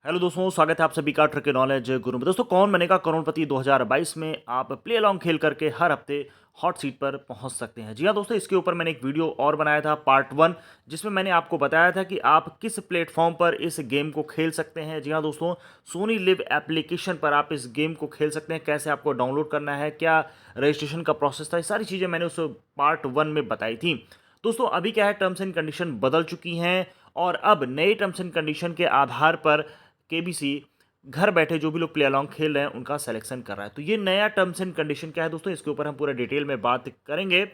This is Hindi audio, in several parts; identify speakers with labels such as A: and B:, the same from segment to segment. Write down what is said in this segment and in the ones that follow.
A: हेलो दोस्तों, स्वागत है आप सभी का ट्रिक नॉलेज गुरु में। दोस्तों, कौन बनेगा करोड़पति 2022 में आप प्ले अलॉन्ग खेल करके हर हफ्ते हॉट सीट पर पहुंच सकते हैं। जी हाँ दोस्तों, इसके ऊपर मैंने एक वीडियो और बनाया था पार्ट 1, जिसमें मैंने आपको बताया था कि आप किस प्लेटफॉर्म पर इस गेम को खेल सकते हैं। जी हाँ दोस्तों, सोनी लिव एप्लीकेशन पर आप इस गेम को खेल सकते हैं। कैसे आपको डाउनलोड करना है, क्या रजिस्ट्रेशन का प्रोसेस था, ये सारी चीज़ें मैंने उस पार्ट 1 में बताई थी। दोस्तों, अभी क्या है, टर्म्स एंड कंडीशन बदल चुकी हैं और अब नए टर्म्स एंड कंडीशन के आधार पर केबीसी घर बैठे जो भी लोग प्ले अलॉन्ग खेल रहे हैं उनका सिलेक्शन कर रहा है। तो ये नया टर्म्स एंड कंडीशन क्या है दोस्तों, इसके ऊपर हम पूरा डिटेल में बात करेंगे।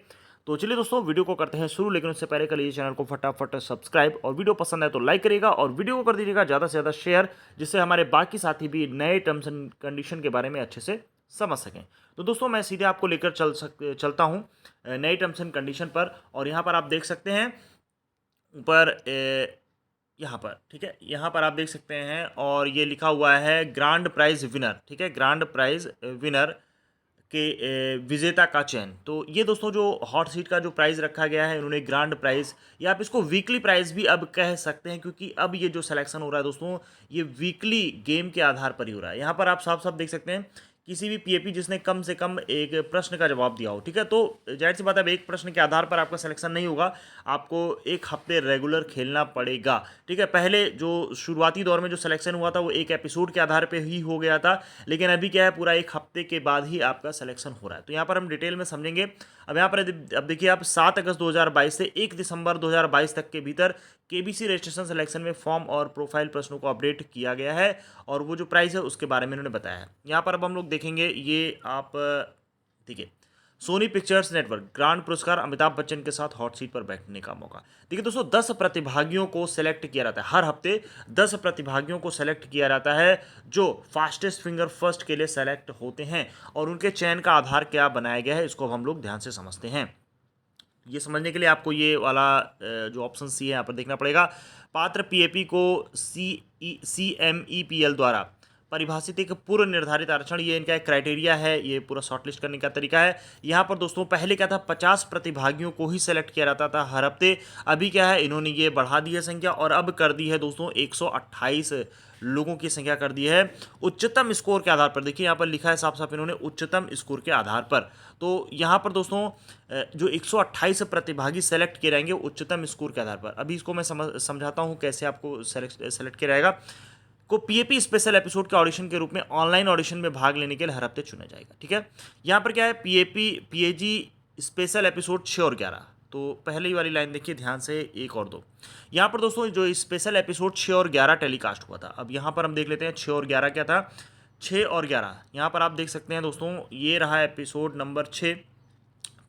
A: तो चलिए दोस्तों, वीडियो को करते हैं शुरू, लेकिन उससे पहले कर लीजिए चैनल को फटाफट सब्सक्राइब, और वीडियो पसंद है तो लाइक करिएगा और वीडियो को कर दीजिएगा ज़्यादा से ज़्यादा शेयर, जिससे हमारे बाकी साथी भी नए टर्म्स एंड कंडीशन के बारे में अच्छे से समझ सकें। तो दोस्तों, मैं सीधे आपको लेकर चलता हूँ नए टर्म्स एंड कंडीशन पर। और यहाँ पर आप देख सकते हैं ऊपर यहाँ पर, ठीक है, यहाँ पर आप देख सकते हैं और ये लिखा हुआ है ग्रांड प्राइज विनर। ठीक है, ग्रांड प्राइज विनर के विजेता का चयन। तो ये दोस्तों जो हॉट सीट का जो प्राइज़ रखा गया है, इन्होंने ग्रांड प्राइज़ या आप इसको वीकली प्राइज़ भी अब कह सकते हैं, क्योंकि अब ये जो सिलेक्शन हो रहा है दोस्तों, ये वीकली गेम के आधार पर ही हो रहा है। यहाँ पर आप साफ साफ देख सकते हैं किसी भी पीएपी जिसने कम से कम एक प्रश्न का जवाब दिया हो, ठीक है, तो जाहिर सी बात है अब एक प्रश्न के आधार पर आपका सिलेक्शन नहीं होगा, आपको एक हफ्ते रेगुलर खेलना पड़ेगा। ठीक है, पहले जो शुरुआती दौर में जो सिलेक्शन हुआ था वो एक एपिसोड के आधार पर ही हो गया था, लेकिन अभी क्या है, पूरा एक हफ्ते के बाद ही आपका सिलेक्शन हो रहा है। तो यहाँ पर हम डिटेल में समझेंगे। अब यहाँ पर अब देखिए, आप 7 अगस्त 2022 से 1 दिसंबर 2022 तक के भीतर केबीसी रजिस्ट्रेशन सिलेक्शन में फॉर्म और प्रोफाइल प्रश्नों को अपडेट किया गया है, और वो जो प्राइस है उसके बारे में इन्होंने बताया है। यहाँ पर अब हम लोग देखेंगे, ये आप देखिए, सोनी पिक्चर्स नेटवर्क ग्रांड पुरस्कार, अमिताभ बच्चन के साथ हॉट सीट पर बैठने का मौका। देखिए दोस्तों, 10 प्रतिभागियों को सेलेक्ट किया जाता है हर हफ्ते। 10 प्रतिभागियों को सेलेक्ट किया जाता है जो फास्टेस्ट फिंगर फर्स्ट के लिए सेलेक्ट होते हैं, और उनके चयन का आधार क्या बनाया गया है, इसको अब हम लोग ध्यान से समझते हैं। ये समझने के लिए आपको ये वाला जो ऑप्शन सी है यहाँ पर देखना पड़ेगा। पात्र पीएपी को CMEPL द्वारा परिभाषित एक पूर्व निर्धारित आरक्षण, ये इनका एक क्राइटेरिया है, ये पूरा शॉर्टलिस्ट करने का तरीका है। यहाँ पर दोस्तों पहले क्या था, 50 प्रतिभागियों को ही सेलेक्ट किया जाता था हर हफ्ते। अभी क्या है, इन्होंने ये बढ़ा दी है संख्या, और अब कर दी है दोस्तों 128 लोगों की संख्या कर दी है उच्चतम स्कोर के आधार पर। देखिए यहाँ पर लिखा है साफ साफ, इन्होंने उच्चतम स्कोर के आधार पर। तो यहाँ पर दोस्तों जो 128 प्रतिभागी सेलेक्ट किए जाएंगे उच्चतम स्कोर के आधार पर। अभी इसको मैं समझाता हूँ कैसे आपको सेलेक्ट किया जाएगा। को पीएपी स्पेशल एपिसोड के ऑडिशन के रूप में ऑनलाइन ऑडिशन में भाग लेने के लिए हर हफ्ते चुना जाएगा। ठीक है, यहाँ पर क्या है, पीएजी स्पेशल एपिसोड 6 और 11। तो पहले ही वाली लाइन देखिए ध्यान से, 1 और 2। यहाँ पर दोस्तों जो स्पेशल एपिसोड 6 और 11 टेलीकास्ट हुआ था, अब यहाँ पर हम देख लेते हैं 6 और 11 क्या था। 6 और 11 यहाँ पर आप देख सकते हैं दोस्तों, ये रहा एपिसोड नंबर 6,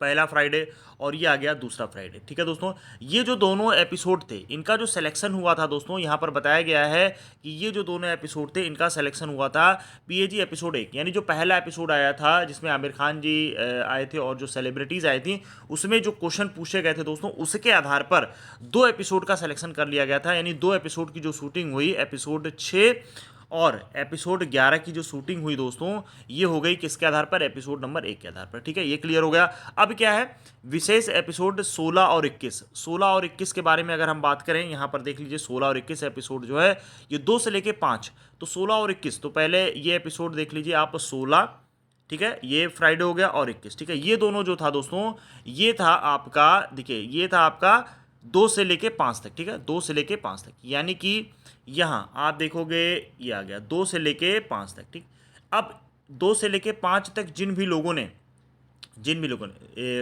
A: पहला फ्राइडे, और ये आ गया दूसरा फ्राइडे। ठीक है दोस्तों, ये जो दोनों एपिसोड थे इनका जो सिलेक्शन हुआ था दोस्तों, यहाँ पर बताया गया है कि ये जो दोनों एपिसोड थे इनका सिलेक्शन हुआ था पीएजी एपिसोड 1, यानी जो पहला एपिसोड आया था जिसमें आमिर खान जी आए थे और जो सेलिब्रिटीज़ आई थी, उसमें जो क्वेश्चन पूछे गए थे दोस्तों, उसके आधार पर 2 एपिसोड का सिलेक्शन कर लिया गया था। यानी 2 एपिसोड की जो शूटिंग हुई, एपिसोड 6 और एपिसोड 11 की जो शूटिंग हुई दोस्तों, ये हो गई किसके आधार पर, एपिसोड नंबर 1 के आधार पर। ठीक है, ये क्लियर हो गया। अब क्या है, विशेष एपिसोड 16 और 21। 16 और 21 के बारे में अगर हम बात करें, यहाँ पर देख लीजिए 16 और 21 एपिसोड जो है ये 2 से लेके 5। तो 16 और 21, तो पहले ये एपिसोड देख लीजिए आप 16, ठीक है, ये फ्राइडे हो गया, और 21। ठीक है, ये दोनों जो था दोस्तों, ये था आपका, देखिए ये था आपका 2 से लेके 5 तक। ठीक है, 2 से लेके 5 तक, यानी कि यहाँ आप देखोगे ये आ गया 2 से लेके 5 तक। ठीक, अब 2 से लेके 5 तक जिन भी लोगों ने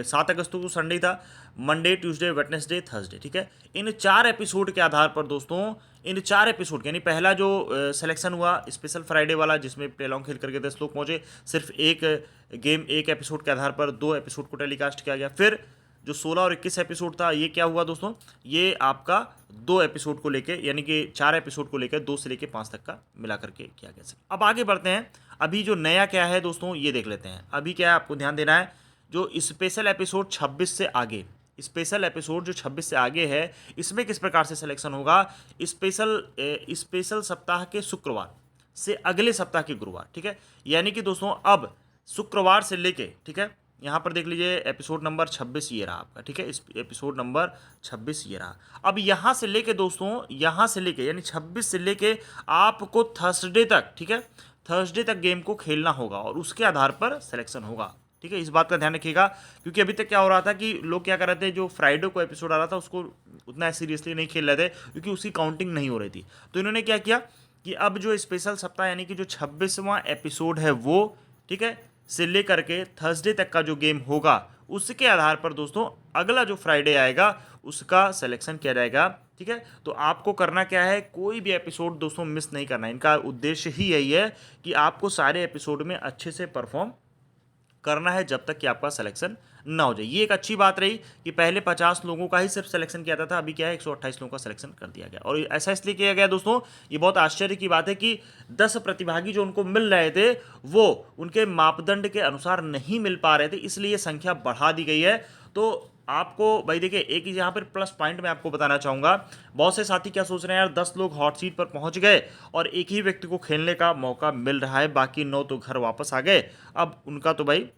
A: 7 अगस्त को संडे था, मंडे, ट्यूसडे, वेडनेसडे, थर्सडे, ठीक है, इन 4 एपिसोड के आधार पर दोस्तों, इन 4 एपिसोड यानी पहला जो सिलेक्शन हुआ स्पेशल फ्राइडे वाला, जिसमें प्ले अलॉन्ग खेल करके 10 लोग पहुंचे, सिर्फ एक गेम एक एपिसोड के आधार पर 2 एपिसोड को टेलीकास्ट किया गया। फिर जो 16 और 21 एपिसोड था, ये क्या हुआ दोस्तों, ये आपका 2 एपिसोड को लेके, यानी कि 4 एपिसोड को लेकर 2 से लेके 5 तक का मिला करके किया गया। अब आगे बढ़ते हैं, अभी जो नया क्या है दोस्तों ये देख लेते हैं। अभी क्या है, आपको ध्यान देना है, जो स्पेशल एपिसोड 26 से आगे, स्पेशल एपिसोड जो 26 से आगे है, इसमें किस प्रकार से सिलेक्शन होगा। स्पेशल सप्ताह के शुक्रवार से अगले सप्ताह के गुरुवार। ठीक है, यानी कि दोस्तों अब शुक्रवार से लेके, ठीक है, यहाँ पर देख लीजिए एपिसोड नंबर 26 ये रहा आपका, ठीक है, इस एपिसोड नंबर 26 ये रहा। अब यहाँ से लेके दोस्तों, यहाँ से लेके यानी 26 से लेके आपको थर्सडे तक, ठीक है, थर्सडे तक गेम को खेलना होगा और उसके आधार पर सिलेक्शन होगा, ठीक है। इस बात का ध्यान रखिएगा, क्योंकि अभी तक क्या हो रहा था कि लोग क्या कर रहे थे, जो फ्राइडे को एपिसोड आ रहा था उसको उतना सीरियसली नहीं खेल रहे थे क्योंकि उसकी काउंटिंग नहीं हो रही थी। तो इन्होंने क्या किया कि अब जो स्पेशल सप्ताह यानी कि जो 26वां एपिसोड है वो, ठीक है, से लेकर के थर्सडे तक का जो गेम होगा उसके आधार पर दोस्तों अगला जो फ्राइडे आएगा उसका सिलेक्शन किया जाएगा, ठीक है। तो आपको करना क्या है, कोई भी एपिसोड दोस्तों मिस नहीं करना है। इनका उद्देश्य ही यही है कि आपको सारे एपिसोड में अच्छे से परफॉर्म करना है जब तक कि आपका सिलेक्शन ना हो जाए। ये एक अच्छी बात रही कि पहले 50 लोगों का ही सिर्फ सिलेक्शन किया था, अभी क्या है 128 लोगों का सिलेक्शन कर दिया गया। और ऐसा इसलिए किया गया दोस्तों, ये बहुत आश्चर्य की बात है कि 10 प्रतिभागी जो उनको मिल रहे थे वो उनके मापदंड के अनुसार नहीं मिल पा रहे थे, इसलिए संख्या बढ़ा दी गई है। तो आपको भाई देखिए, एक यहाँ पर प्लस पॉइंट मैं आपको बताना चाहूँगा। बहुत से साथी क्या सोच रहे हैं, यार 10 लोग हॉट सीट पर पहुँच गए और एक ही व्यक्ति को खेलने का मौका मिल रहा है, बाकी 9 तो घर वापस आ गए, अब उनका तो भाई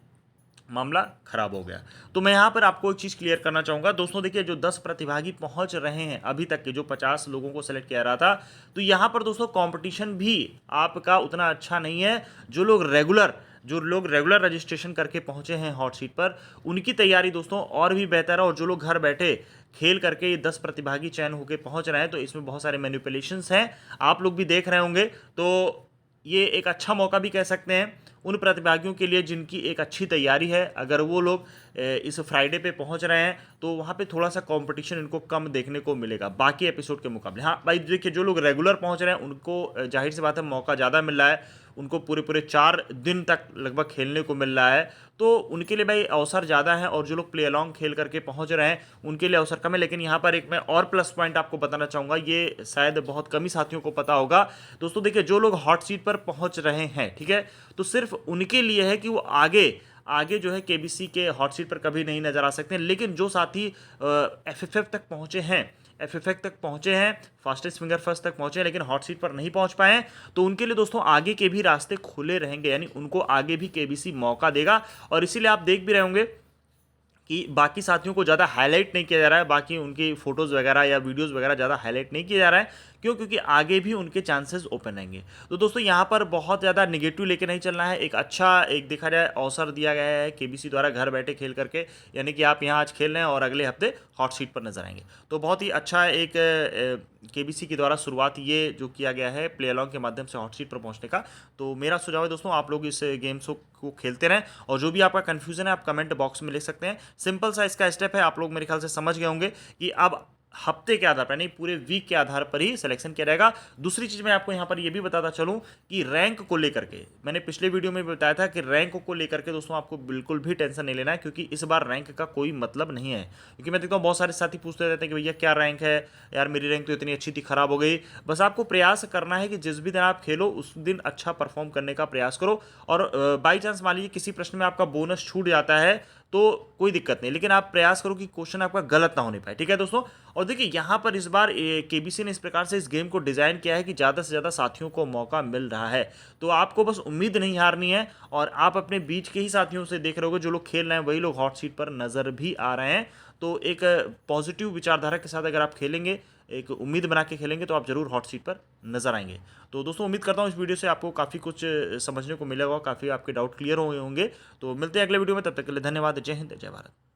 A: मामला खराब हो गया। तो मैं यहाँ पर आपको एक चीज़ क्लियर करना चाहूँगा दोस्तों, देखिए जो 10 प्रतिभागी पहुँच रहे हैं अभी तक के, जो 50 लोगों को सेलेक्ट किया रहा था, तो यहाँ पर दोस्तों कंपटीशन भी आपका उतना अच्छा नहीं है। जो लोग रेगुलर रजिस्ट्रेशन करके पहुँचे हैं हॉट सीट पर, उनकी तैयारी दोस्तों और भी बेहतर है। और जो लोग घर बैठे खेल करके ये 10 प्रतिभागी चयन होकर पहुँच रहे हैं, तो इसमें बहुत सारे मैनिपुलेशंस हैं, आप लोग भी देख रहे होंगे। तो ये एक अच्छा मौका भी कह सकते हैं उन प्रतिभागियों के लिए जिनकी एक अच्छी तैयारी है। अगर वो लोग इस फ्राइडे पे पहुंच रहे हैं तो वहाँ पे थोड़ा सा कंपटीशन इनको कम देखने को मिलेगा बाकी एपिसोड के मुकाबले। हाँ भाई देखिए, जो लोग रेगुलर पहुंच रहे हैं उनको जाहिर सी बात है मौका ज़्यादा मिल रहा है, उनको पूरे पूरे 4 दिन तक लगभग खेलने को मिल रहा है, तो उनके लिए भाई अवसर ज़्यादा है। और जो लोग प्ले अलॉन्ग खेल करके पहुंच रहे हैं उनके लिए अवसर कम है। लेकिन यहाँ पर एक मैं और प्लस पॉइंट आपको बताना चाहूँगा, ये शायद बहुत कम ही साथियों को पता होगा दोस्तों। देखिए जो लोग हॉट सीट पर पहुंच रहे हैं, ठीक है, तो सिर्फ उनके लिए है कि वो आगे आगे जो है केबीसी के हॉट सीट पर कभी नहीं नजर आ सकते हैं। लेकिन जो साथी एफएफएफ तक पहुंचे हैं, एफएफएफ तक पहुंचे हैं, फास्टेस्ट फिंगर फर्स्ट तक पहुंचे हैं, लेकिन हॉट सीट पर नहीं पहुंच पाए हैं, तो उनके लिए दोस्तों आगे के भी रास्ते खुले रहेंगे, यानी उनको आगे भी केबीसी मौका देगा। और इसीलिए आप देख भी रहे होंगे कि बाकी साथियों को ज़्यादा हाईलाइट नहीं किया जा रहा है, बाकी उनकी फोटोज़ वगैरह या वीडियोज़ वगैरह ज़्यादा हाईलाइट नहीं किया जा रहा है। क्यों? क्योंकि आगे भी उनके चांसेस ओपन रहेंगे। तो दोस्तों यहाँ पर बहुत ज़्यादा निगेटिव लेके नहीं चलना है, एक अच्छा एक देखा जाए अवसर दिया गया है केबीसी द्वारा घर बैठे खेल करके, यानी कि आप यहाँ आज खेल रहे हैं और अगले हफ्ते हॉट सीट पर नजर आएंगे। तो बहुत ही अच्छा एक केबीसी के द्वारा शुरुआत ये जो किया गया है प्ले अलॉन्ग के माध्यम से हॉट सीट पर पहुंचने का। तो मेरा सुझाव है दोस्तों, आप लोग इस गेम्स को खेलते रहें और जो भी आपका कन्फ्यूजन है आप कमेंट बॉक्स में लिख सकते हैं। सिंपल सा इसका स्टेप है, आप लोग मेरे ख्याल से समझ गए होंगे कि अब हफ्ते के आधार पर नहीं पूरे वीक के आधार पर ही सिलेक्शन किया जाएगा। दूसरी चीज मैं आपको यहां पर यह भी बताता चलूं कि रैंक को लेकर के मैंने पिछले वीडियो में बताया था कि रैंक को लेकर के दोस्तों आपको बिल्कुल भी टेंशन नहीं लेना है, क्योंकि इस बार रैंक का कोई मतलब नहीं है। क्योंकि मैं देखता हूं बहुत सारे साथी पूछते रहते हैं कि भैया क्या रैंक है, यार मेरी रैंक तो इतनी अच्छी थी खराब हो गई। बस आपको प्रयास करना है कि जिस भी दिन आप खेलो उस दिन अच्छा परफॉर्म करने का प्रयास करो। और बाई चांस मान लीजिए किसी प्रश्न में आपका बोनस छूट जाता है तो कोई दिक्कत नहीं, लेकिन आप प्रयास करो कि क्वेश्चन आपका गलत ना होने पाए, ठीक है दोस्तों। और देखिए यहाँ पर इस बार केबीसी ने इस प्रकार से इस गेम को डिजाइन किया है कि ज़्यादा से ज़्यादा साथियों को मौका मिल रहा है। तो आपको बस उम्मीद नहीं हारनी है और आप अपने बीच के ही साथियों से देख रहे होगे जो लोग खेल रहे हैं वही लोग हॉट सीट पर नजर भी आ रहे हैं। तो एक पॉजिटिव विचारधारा के साथ अगर आप खेलेंगे, एक उम्मीद बना के खेलेंगे, तो आप जरूर हॉट सीट पर नजर आएंगे। तो दोस्तों उम्मीद करता हूँ इस वीडियो से आपको काफ़ी कुछ समझने को मिलेगा, काफ़ी आपके डाउट क्लियर हुए होंगे। तो मिलते हैं अगले वीडियो में, तब तक के लिए धन्यवाद। जय हिंद, जय भारत।